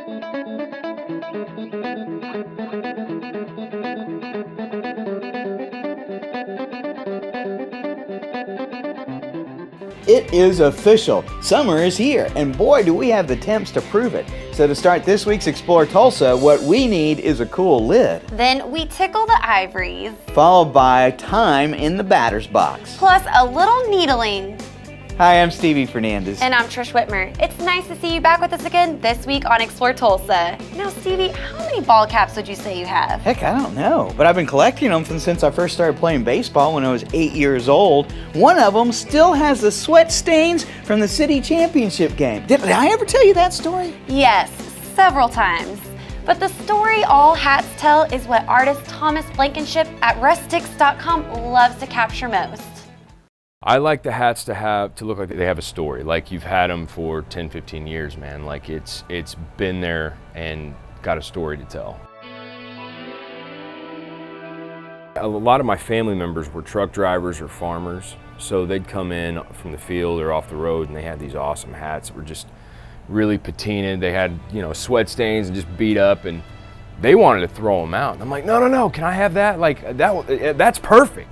It is official. Summer is here, and boy, do we have the temps to prove it. So to start this week's Explore Tulsa, what we need is a cool lid. Then we tickle the ivories. Followed by time in the batter's box. Plus a little needling. Hi, I'm Stevie Fernandez. And I'm Trish Whitmer. It's nice to see you back with us again this week on Explore Tulsa. Now, Stevie, how many ball caps would you say you have? Heck, I don't know, but I've been collecting them since I first started playing baseball when I was 8 years old. One of them still has the sweat stains from the city championship game. Did I ever tell you that story? Yes, several times. But the story all hats tell is what artist Thomas Blankenship at Rustix.com loves to capture most. I like the hats to look like they have a story, like you've had them for 10, 15 years, man. Like it's been there and got a story to tell. A lot of my family members were truck drivers or farmers, so they'd come in from the field or off the road and they had these awesome hats that were just really patinaed. They had, you know, sweat stains and just beat up, and they wanted to throw them out. And I'm like, no, can I have that? Like that's perfect.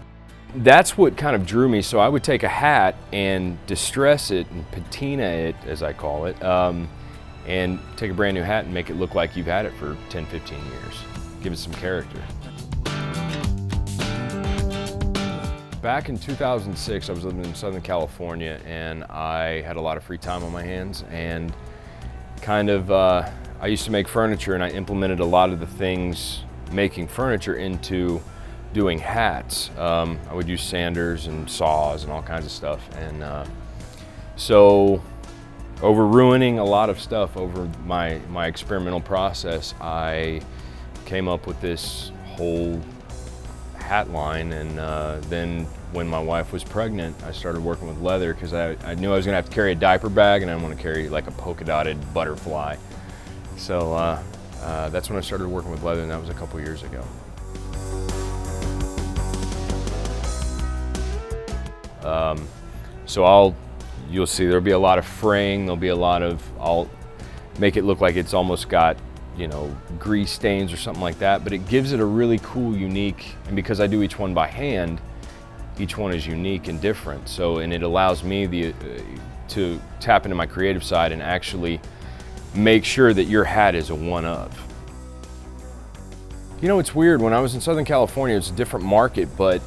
That's what kind of drew me. So I would take a hat and distress it and patina it, as I call it, and take a brand new hat and make it look like you've had it for 10, 15 years. Give it some character. Back in 2006, I was living in Southern California, and I had a lot of free time on my hands, and I used to make furniture, and I implemented a lot of the things making furniture into doing hats. I would use sanders and saws and all kinds of stuff, and so over ruining a lot of stuff over my experimental process, I came up with this whole hat line, and then when my wife was pregnant, I started working with leather because I knew I was gonna have to carry a diaper bag, and I didn't want to carry like a polka dotted butterfly. So that's when I started working with leather, and that was a couple years ago. So you'll see there'll be a lot of fraying, there'll be a lot of, I'll make it look like it's almost got, you know, grease stains or something like that, but it gives it a really cool, unique, and because I do each one by hand, each one is unique and different. So, and it allows me to tap into my creative side and actually make sure that your hat is a one of. You know, it's weird, when I was in Southern California, it's a different market, but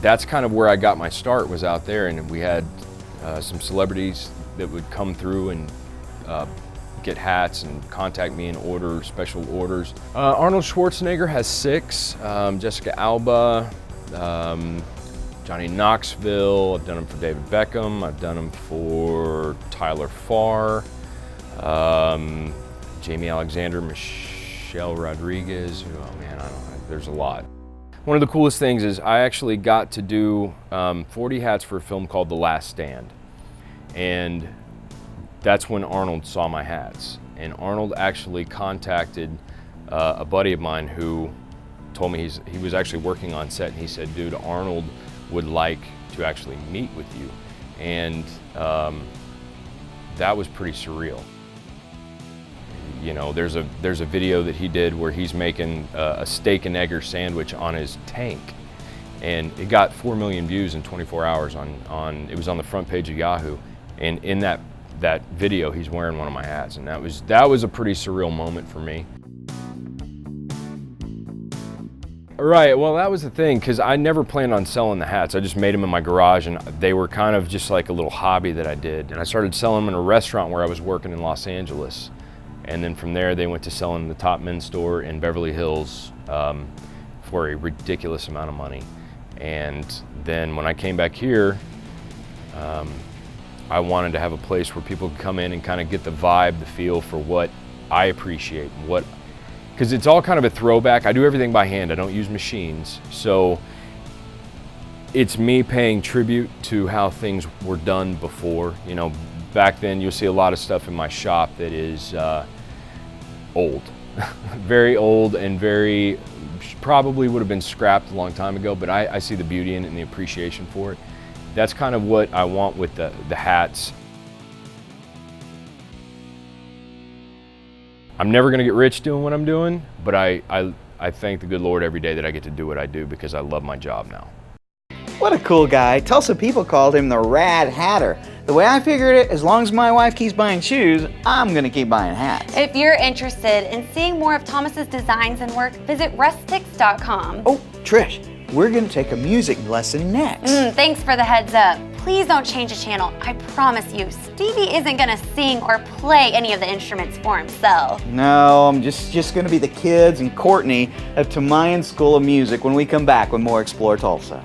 that's kind of where I got my start, was out there, and we had some celebrities that would come through and get hats and contact me and order special orders. Arnold Schwarzenegger has 6, Jessica Alba, Johnny Knoxville. I've done them for David Beckham. I've done them for Tyler Farr, Jamie Alexander, Michelle Rodriguez. Oh man, I don't know, there's a lot. One of the coolest things is I actually got to do 40 hats for a film called The Last Stand. And that's when Arnold saw my hats. And Arnold actually contacted a buddy of mine who told me he was actually working on set, and he said, dude, Arnold would like to actually meet with you. And that was pretty surreal. You know, there's a video that he did where he's making a steak and egg sandwich on his tank, and it got 4 million views in 24 hours it was on the front page of Yahoo, and in that video he's wearing one of my hats, and that was a pretty surreal moment for me. Right, well that was the thing, because I never planned on selling the hats. I just made them in my garage, and they were kind of just like a little hobby that I did, and I started selling them in a restaurant where I was working in Los Angeles. And then from there, they went to selling in the top men's store in Beverly Hills for a ridiculous amount of money. And then when I came back here, I wanted to have a place where people could come in and kind of get the vibe, the feel for what I appreciate, because it's all kind of a throwback. I do everything by hand. I don't use machines. So it's me paying tribute to how things were done before. You know, back then you'll see a lot of stuff in my shop that is old, very old, and probably would have been scrapped a long time ago, but I see the beauty in it and the appreciation for it. That's kind of what I want with the hats. I'm never going to get rich doing what I'm doing, but I thank the good Lord every day that I get to do what I do because I love my job now. What a cool guy. Tulsa people called him the Rad Hatter. The way I figured it, as long as my wife keeps buying shoes, I'm gonna keep buying hats. If you're interested in seeing more of Thomas's designs and work, visit Rustix.com. Oh, Trish, we're gonna take a music lesson next. Thanks for the heads up. Please don't change the channel. I promise you, Stevie isn't gonna sing or play any of the instruments for himself. No, I'm just gonna be the kids and Courtney of Toumayan School of Music when we come back with more Explore Tulsa.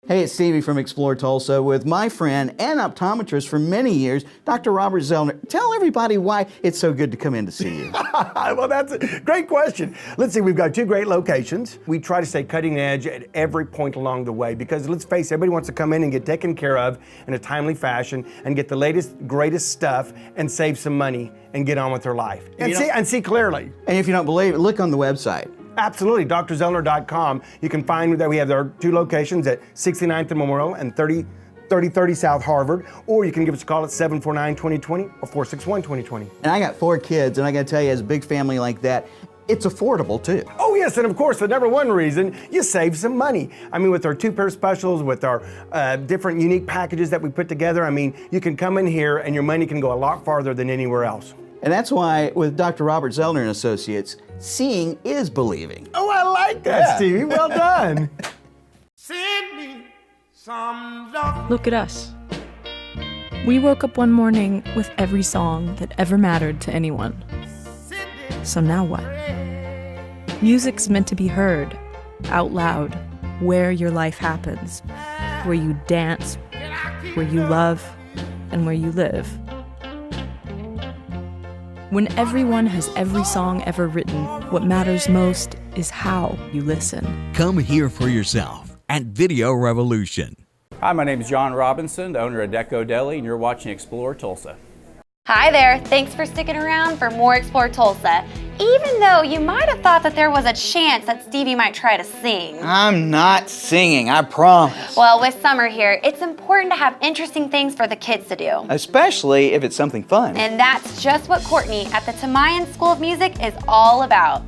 Hey, it's Stevie from Explore Tulsa with my friend and optometrist for many years, Dr. Robert Zellner. Tell everybody why it's so good to come in to see you. Well, that's a great question. Let's see, we've got 2 great locations. We try to stay cutting edge at every point along the way because let's face it, everybody wants to come in and get taken care of in a timely fashion and get the latest, greatest stuff and save some money and get on with their life. And see clearly. And if you don't believe it, look on the website. Absolutely, drzellner.com. You can find that we have our 2 locations at 69th and Memorial and 3030 South Harvard, or you can give us a call at 749-2020 or 461-2020. And I got 4 kids, and I gotta tell you, as a big family like that, it's affordable too. Oh yes, and of course, the number 1 reason, you save some money. I mean, with our 2-pair specials, with our different unique packages that we put together, I mean, you can come in here and your money can go a lot farther than anywhere else. And that's why with Dr. Robert Zellner and Associates, seeing is believing. Oh, I like that, Stevie. Well done. Send me some love. Look at us. We woke up one morning with every song that ever mattered to anyone. So now what? Music's meant to be heard, out loud, where your life happens, where you dance, where you love, and where you live. When everyone has every song ever written, what matters most is how you listen. Come hear for yourself at Video Revolution. Hi, my name is John Robinson, the owner of Deco Deli, and you're watching Explore Tulsa. Hi there, thanks for sticking around for more Explore Tulsa. Even though you might have thought that there was a chance that Stevie might try to sing. I'm not singing, I promise. Well, with summer here, it's important to have interesting things for the kids to do. Especially if it's something fun. And that's just what Courtney at the Toumayan School of Music is all about.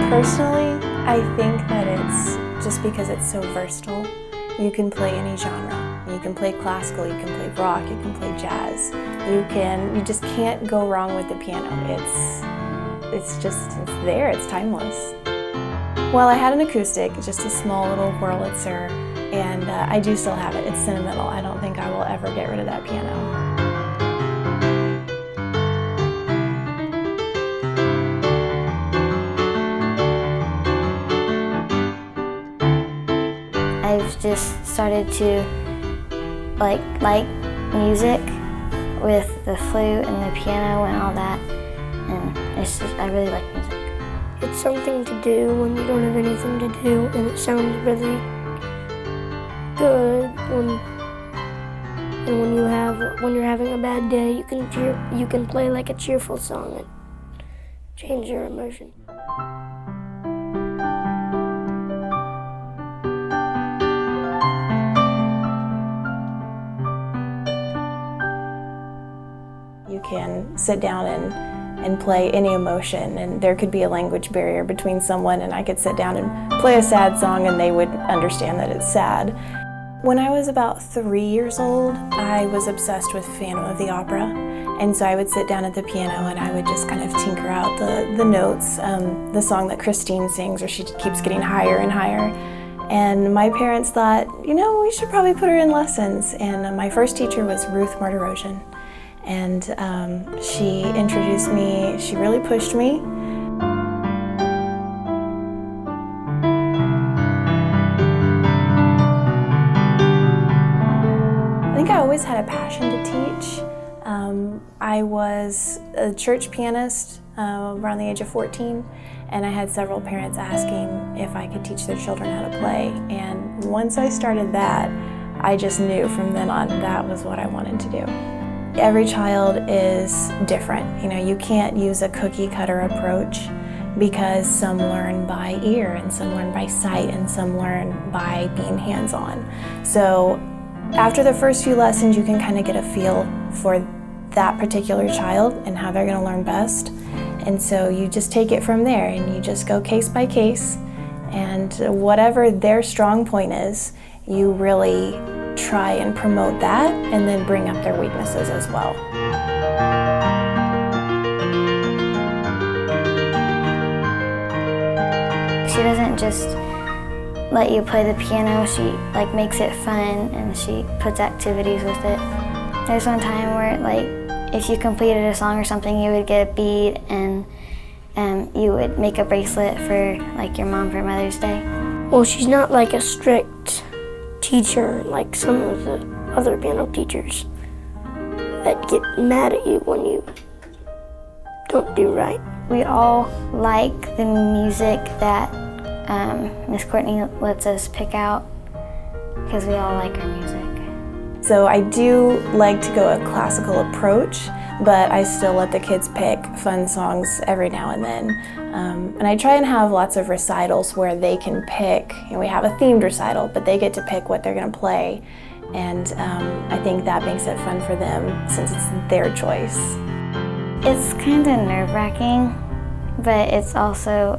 Personally, I think that it's just because it's so versatile. You can play any genre. You can play classical, you can play rock, you can play jazz. You just can't go wrong with the piano. It's there, it's timeless. Well, I had an acoustic, just a small little Wurlitzer, and I do still have it. It's sentimental. I don't think I will ever get rid of that piano. I've just started to like music with the flute and the piano and all that, and I really like music. It's something to do when you don't have anything to do, and it sounds really good when you're having a bad day. You can play like a cheerful song and change your emotion. You can sit down and play any emotion, and there could be a language barrier between someone, and I could sit down and play a sad song and they would understand that it's sad. When I was about 3 years old, I was obsessed with Phantom of the Opera, and so I would sit down at the piano and I would just kind of tinker out the notes, the song that Christine sings where she keeps getting higher and higher. And my parents thought, you know, we should probably put her in lessons, and my first teacher was Ruth Martirosian. And she introduced me, she really pushed me. I think I always had a passion to teach. I was a church pianist around the age of 14, and I had several parents asking if I could teach their children how to play. And once I started that, I just knew from then on that was what I wanted to do. Every child is different. You know, you can't use a cookie cutter approach because some learn by ear and some learn by sight and some learn by being hands-on. So after the first few lessons, you can kind of get a feel for that particular child and how they're going to learn best. And so you just take it from there and you just go case by case, and whatever their strong point is, you really try and promote that and then bring up their weaknesses as well. She doesn't just let you play the piano, she makes it fun and she puts activities with it. There's one time where if you completed a song or something, you would get a bead and you would make a bracelet for your mom for Mother's Day. Well, she's not like a strict teacher like some of the other piano teachers that get mad at you when you don't do right. We all like the music that Miss Courtney lets us pick out because we all like her music. So I do like to go a classical approach, but I still let the kids pick fun songs every now and then. And I try and have lots of recitals where they can pick, we have a themed recital, but they get to pick what they're going to play. And I think that makes it fun for them since it's their choice. It's kind of nerve-wracking, but it's also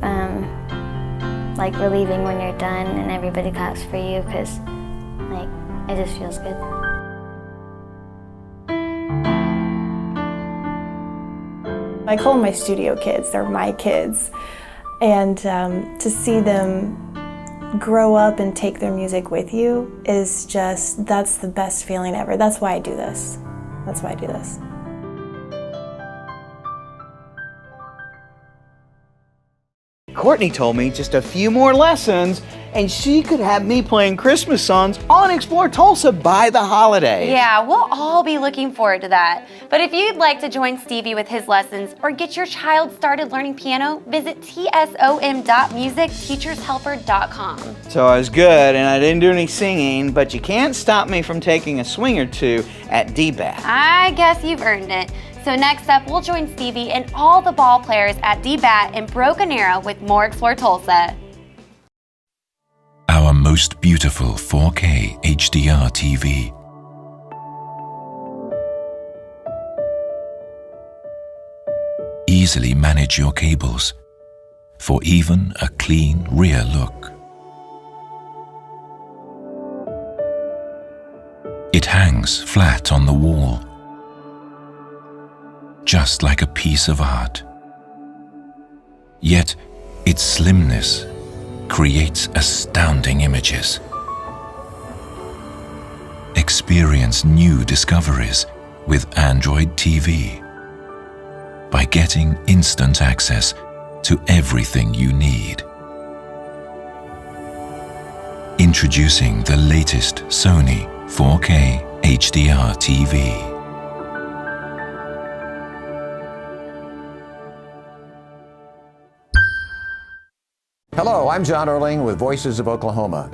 relieving when you're done and everybody claps for you because it just feels good. I call them my studio kids, they're my kids. And to see them grow up and take their music with you is that's the best feeling ever. That's why I do this. That's why I do this. Courtney told me just a few more lessons and she could have me playing Christmas songs on Explore Tulsa by the holidays. Yeah, we'll all be looking forward to that. But if you'd like to join Stevie with his lessons or get your child started learning piano, visit tsom.musicteachershelper.com. So I was good and I didn't do any singing, but you can't stop me from taking a swing or two at DBAT. I guess you've earned it. So next up, we'll join Stevie and all the ball players at DBAT in Broken Arrow with more Explore Tulsa. Our most beautiful 4K HDR TV. Easily manage your cables for even a clean rear look. It hangs flat on the wall, just like a piece of art. Yet its slimness creates astounding images. Experience new discoveries with Android TV by getting instant access to everything you need. Introducing the latest Sony 4K HDR TV. Hello, I'm John Erling with Voices of Oklahoma.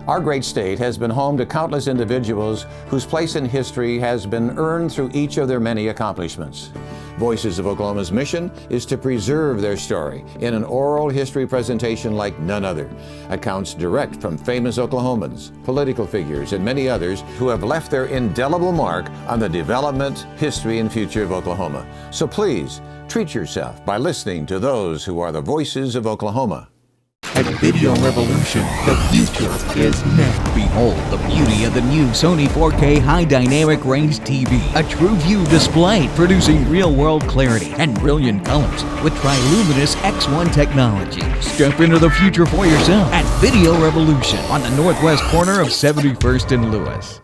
Our great state has been home to countless individuals whose place in history has been earned through each of their many accomplishments. Voices of Oklahoma's mission is to preserve their story in an oral history presentation like none other. Accounts direct from famous Oklahomans, political figures, and many others who have left their indelible mark on the development, history, and future of Oklahoma. So please, treat yourself by listening to those who are the voices of Oklahoma. At Video Revolution, the future is now. Behold the beauty of the new Sony 4K High Dynamic Range TV. A true view display producing real-world clarity and brilliant colors with Triluminous X1 technology. Step into the future for yourself at Video Revolution on the northwest corner of 71st and Lewis.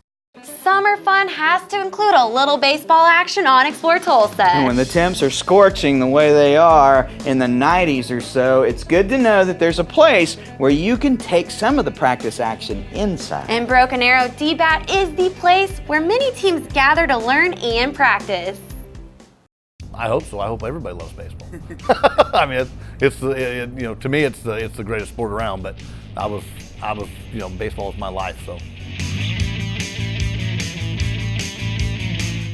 Summer fun has to include a little baseball action on Explore Tulsa. And when the temps are scorching the way they are in the 90s or so, it's good to know that there's a place where you can take some of the practice action inside. In Broken Arrow, DBAT is the place where many teams gather to learn and practice. I hope so. I hope everybody loves baseball. I mean, to me, it's the greatest sport around. But I was, baseball is my life. So.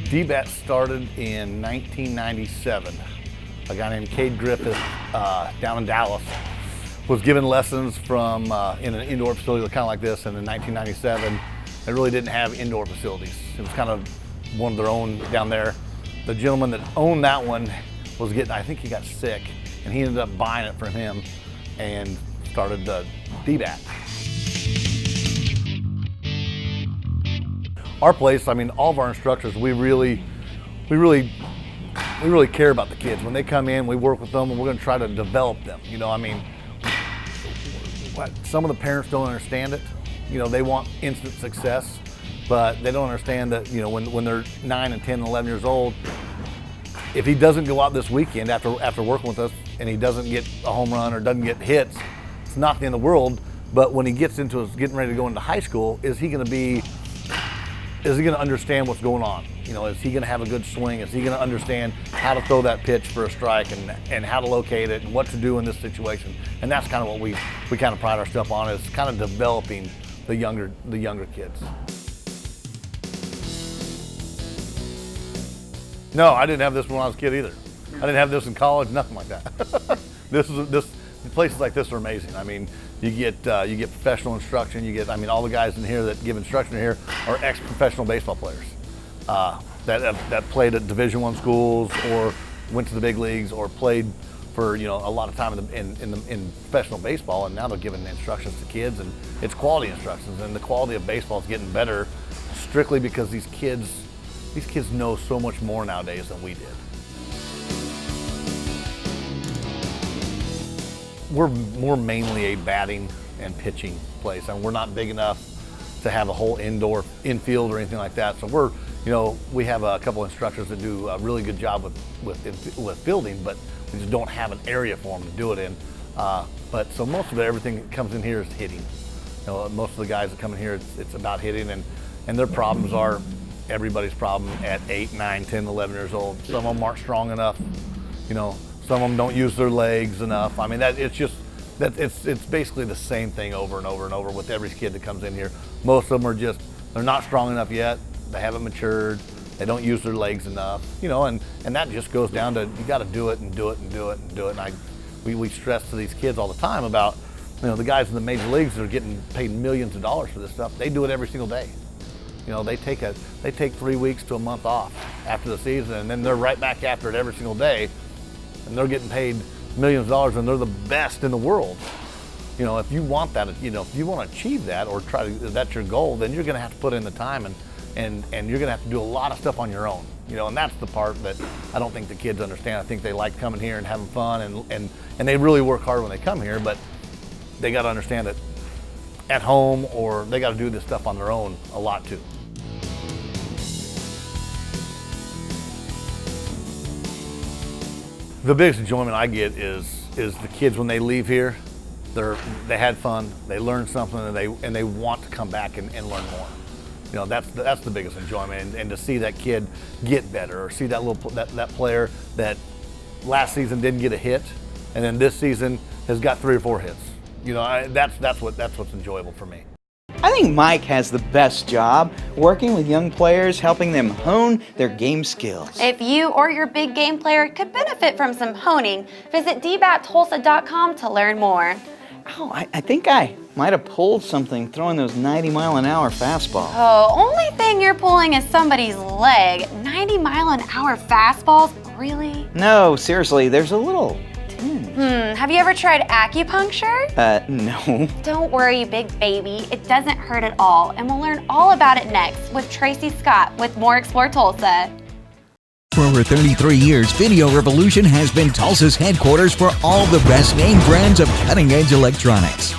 DBAT started in 1997 a guy named Cade Griffith down in Dallas, was given lessons from in an indoor facility kind of like this, and in 1997 they really didn't have indoor facilities. It was kind of one of their own down there. The gentleman that owned that one was getting, I think he got sick, and he ended up buying it from him and started the DBAT. Our place, I mean, all of our instructors, we really care about the kids. When they come in, we work with them, and we're going to try to develop them. You know, I mean, some of the parents don't understand it. You know, they want instant success, but they don't understand that, you know, when they're 9 and 10 and 11 years old, if he doesn't go out this weekend after working with us and he doesn't get a home run or doesn't get hits, it's not the end of the world. But when he gets into getting ready to go into high school, is he going to understand what's going on? You know, is he going to have a good swing? Is he going to understand how to throw that pitch for a strike and how to locate it and what to do in this situation? And that's kind of what we kind of pride ourselves on, is kind of developing the younger kids. No, I didn't have this when I was a kid either. I didn't have this in college, nothing like that. Places like this are amazing. I mean, you get professional instruction. I mean, all the guys in here that give instruction here are ex-professional baseball players that played at Division I schools or went to the big leagues or played for, you know, a lot of time in professional baseball, and now they're giving instructions to kids, and it's quality instructions, and the quality of baseball is getting better strictly because these kids know so much more nowadays than we did. We're mainly a batting and pitching place, and we're not big enough to have a whole indoor infield or anything like that. So we have a couple instructors that do a really good job with fielding, but we just don't have an area for them to do it in. But so most of everything that comes in here is hitting. You know, most of the guys that come in here, it's about hitting, and their problems are everybody's problem at 8, 9, 10, 11 years old. Some of them aren't strong enough. You know, some of them don't use their legs enough. I mean, it's basically the same thing over and over and over with every kid that comes in here. Most of them they're not strong enough yet. They haven't matured. They don't use their legs enough. You know, and that just goes down to, you got to do it and do it and do it and do it. And we stress to these kids all the time about, you know, the guys in the major leagues that are getting paid millions of dollars for this stuff. They do it every single day. You know, they take 3 weeks to a month off after the season, and then they're right back after it every single day, and they're getting paid millions of dollars, and they're the best in the world. You know, if you want that, you know, if you want to achieve that or that's your goal, then you're going to have to put in the time, and you're going to have to do a lot of stuff on your own. You know, and that's the part that I don't think the kids understand. I think they like coming here and having fun, and they really work hard when they come here, but they got to understand that at home, or they got to do this stuff on their own a lot too. The biggest enjoyment I get is the kids when they leave here. They had fun, they learned something, and they want to come back and learn more. You know, that's the biggest enjoyment, and to see that kid get better, or see that player that last season didn't get a hit, and then this season has got 3 or 4 hits. You know, that's what's enjoyable for me. I think Mike has the best job working with young players, helping them hone their game skills. If you or your big game player could benefit from some honing, visit dbattulsa.com to learn more. Oh, I think I might have pulled something throwing those 90-mile-an-hour fastballs. Oh, only thing you're pulling is somebody's leg. 90-mile-an-hour fastballs? Really? No, seriously, there's a little tinge. Have you ever tried acupuncture? No. Don't worry, big baby. It doesn't hurt at all, and we'll learn all about it next with Tracy Scott with More Explore Tulsa. For over 33 years, Video Revolution has been Tulsa's headquarters for all the best name brands of cutting-edge electronics.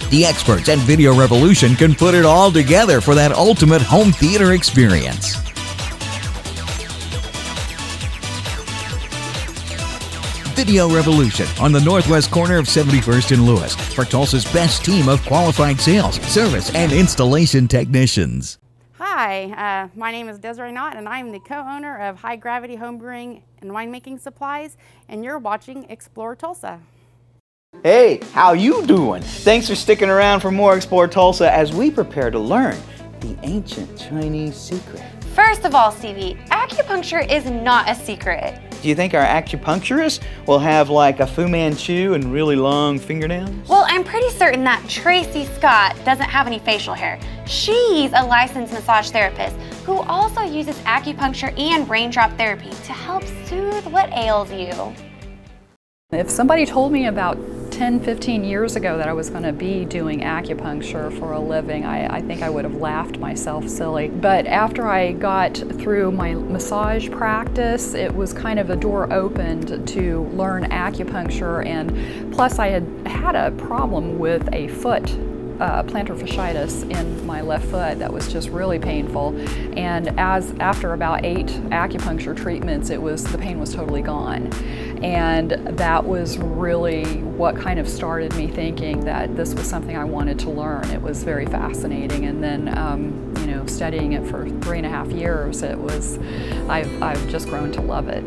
The experts at Video Revolution can put it all together for that ultimate home theater experience. Video Revolution on the northwest corner of 71st and Lewis for Tulsa's best team of qualified sales, service, and installation technicians. Hi, my name is Desiree Knott, and I'm the co-owner of High Gravity Homebrewing and Winemaking Supplies, and you're watching Explore Tulsa. Hey, how you doing? Thanks for sticking around for More Explore Tulsa as we prepare to learn the ancient Chinese secret. First of all, Stevie, acupuncture is not a secret. Do you think our acupuncturist will have like a Fu Manchu and really long fingernails? Well, I'm pretty certain that Tracy Scott doesn't have any facial hair. She's a licensed massage therapist who also uses acupuncture and raindrop therapy to help soothe what ails you. If somebody told me about 10, 15 years ago that I was going to be doing acupuncture for a living, I think I would have laughed myself silly. But after I got through my massage practice, it was kind of a door opened to learn acupuncture, and plus I had a problem with a foot. Plantar fasciitis in my left foot that was just really painful, and after about 8 acupuncture treatments, the pain was totally gone, and that was really what kind of started me thinking that this was something I wanted to learn. It was very fascinating, and then studying it for 3.5 years, I've just grown to love it.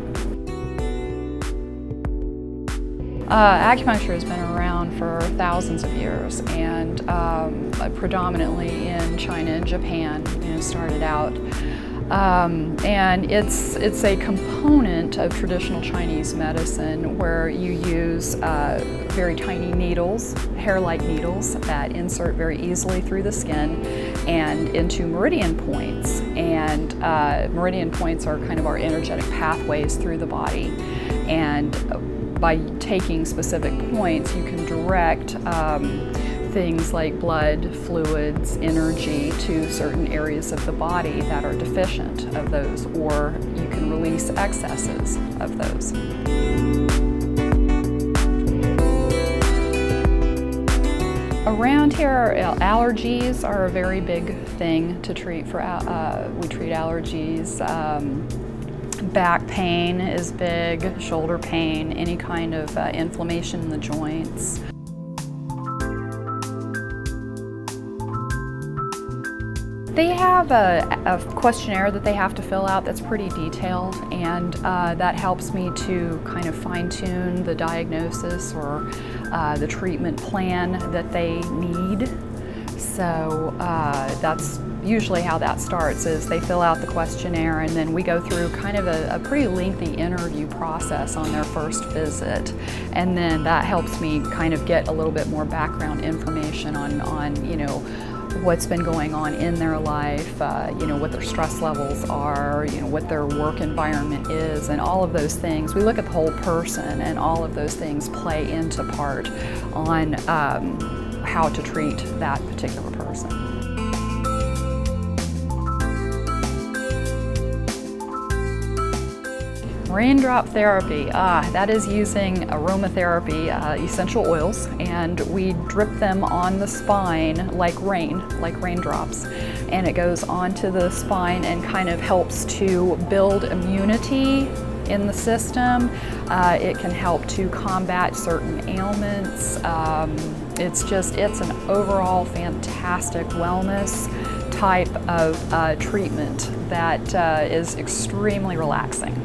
Acupuncture has been around for thousands of years, and predominantly in China and Japan, started out. And it's a component of traditional Chinese medicine where you use very tiny needles, hair-like needles, that insert very easily through the skin and into meridian points. And meridian points are kind of our energetic pathways through the body. And by taking specific points, you can direct things like blood, fluids, energy to certain areas of the body that are deficient of those, or you can release excesses of those. Around here, allergies are a very big thing to treat. We treat allergies. Back pain is big, shoulder pain, any kind of inflammation in the joints. They have a questionnaire that they have to fill out that's pretty detailed, and that helps me to kind of fine-tune the diagnosis or the treatment plan that they need. So that's usually how that starts, is they fill out the questionnaire, and then we go through kind of a pretty lengthy interview process on their first visit, and then that helps me kind of get a little bit more background information on what's been going on in their life, what their stress levels are, what their work environment is, and all of those things. We look at the whole person, and all of those things play into part on how to treat that particular person. Raindrop therapy, that is using aromatherapy, essential oils, and we drip them on the spine like raindrops, and it goes onto the spine and kind of helps to build immunity in the system. It can help to combat certain ailments. It's an overall fantastic wellness type of treatment that is extremely relaxing.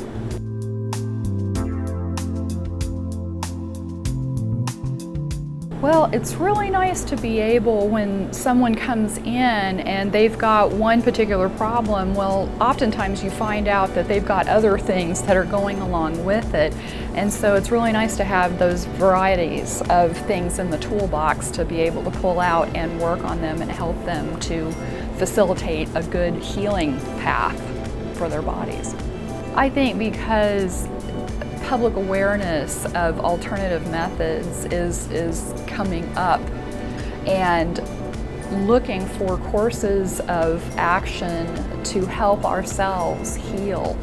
Well, it's really nice to be able, when someone comes in and they've got one particular problem, well, oftentimes you find out that they've got other things that are going along with it. And so it's really nice to have those varieties of things in the toolbox to be able to pull out and work on them and help them to facilitate a good healing path for their bodies. I think because public awareness of alternative methods is coming up, and looking for courses of action to help ourselves heal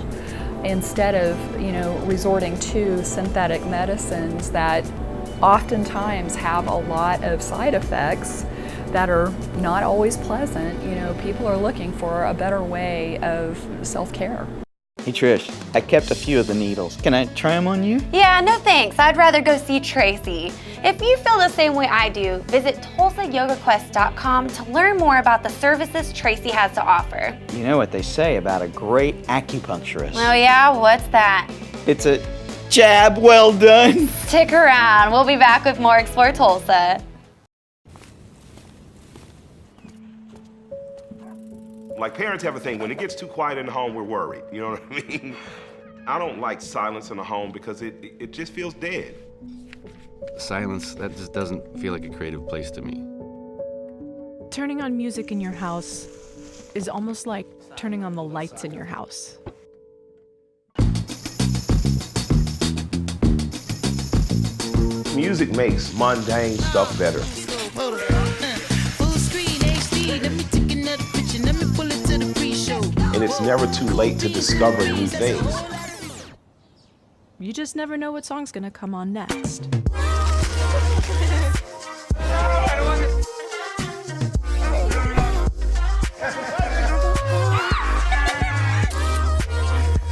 instead of resorting to synthetic medicines that oftentimes have a lot of side effects that are not always pleasant. People are looking for a better way of self-care. Hey Trish, I kept a few of the needles. Can I try them on you? Yeah, no thanks. I'd rather go see Tracy. If you feel the same way I do, visit TulsaYogaQuest.com to learn more about the services Tracy has to offer. You know what they say about a great acupuncturist. Oh yeah? What's that? It's a jab well done. Stick around. We'll be back with more Explore Tulsa. Like parents have a thing, when it gets too quiet in the home, we're worried. You know what I mean? I don't like silence in the home because it just feels dead. Silence, that just doesn't feel like a creative place to me. Turning on music in your house is almost like turning on the lights in your house. Music makes mundane stuff better. And it's never too late to discover new things. You just never know what song's gonna come on next.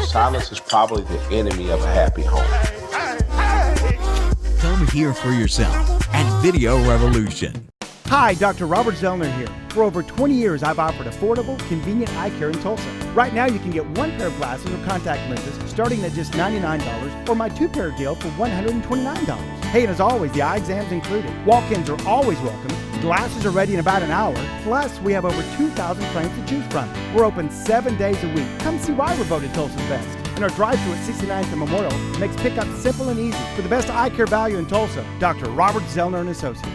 Silence is probably the enemy of a happy home. Come hear for yourself at Video Revolution. Hi, Dr. Robert Zellner here. For over 20 years, I've offered affordable, convenient eye care in Tulsa. Right now, you can get one pair of glasses or contact lenses starting at just $99 or my two-pair deal for $129. Hey, and as always, the eye exam's included. Walk-ins are always welcome. Glasses are ready in about an hour. Plus, we have over 2,000 frames to choose from. We're open 7 days a week. Come see why we're voted Tulsa's best. And our drive-thru at 69th and Memorial makes pickup simple and easy. For the best eye care value in Tulsa, Dr. Robert Zellner and Associates.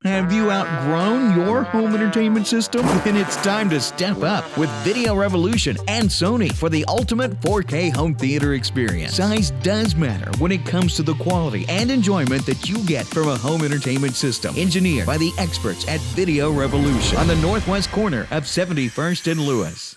Have you outgrown your home entertainment system? Then it's time to step up with Video Revolution and Sony for the ultimate 4K home theater experience. Size does matter when it comes to the quality and enjoyment that you get from a home entertainment system. Engineered by the experts at Video Revolution on the northwest corner of 71st and Lewis.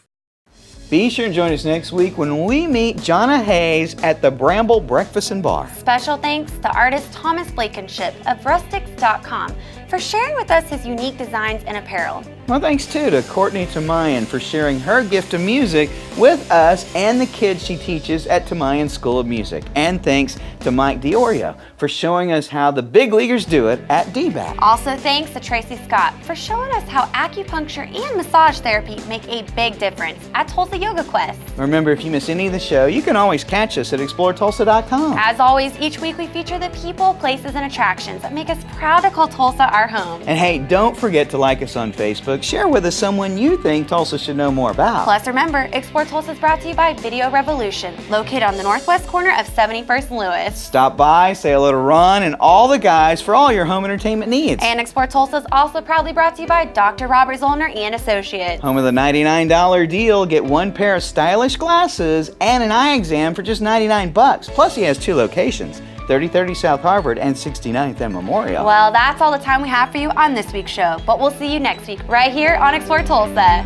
Be sure and join us next week when we meet Jonna Hayes at the Bramble Breakfast and Bar. Special thanks to artist Thomas Blankenship of Rustix.com for sharing with us his unique designs and apparel. Well, thanks too to Courtney Toumayan for sharing her gift of music with us and the kids she teaches at Toumayan School of Music. And thanks to Mike Diorio for showing us how the big leaguers do it at DBAC. Also thanks to Tracy Scott for showing us how acupuncture and massage therapy make a big difference at Tulsa Yoga Quest. Remember, if you miss any of the show, you can always catch us at ExploreTulsa.com. As always, each week we feature the people, places, and attractions that make us proud to call Tulsa our home. And hey, don't forget to like us on Facebook. Share with us someone you think Tulsa should know more about. Plus, remember, Explore Tulsa is brought to you by Video Revolution, located on the northwest corner of 71st and Lewis. Stop by, say hello to Ron and all the guys for all your home entertainment needs. And Explore Tulsa is also proudly brought to you by Dr. Robert Zollner and Associates. Home of the $99 deal, get one pair of stylish glasses and an eye exam for just $99. Plus, he has 2 locations. 3030 South Harvard and 69th and Memorial. Well, that's all the time we have for you on this week's show, but we'll see you next week right here on Explore Tulsa.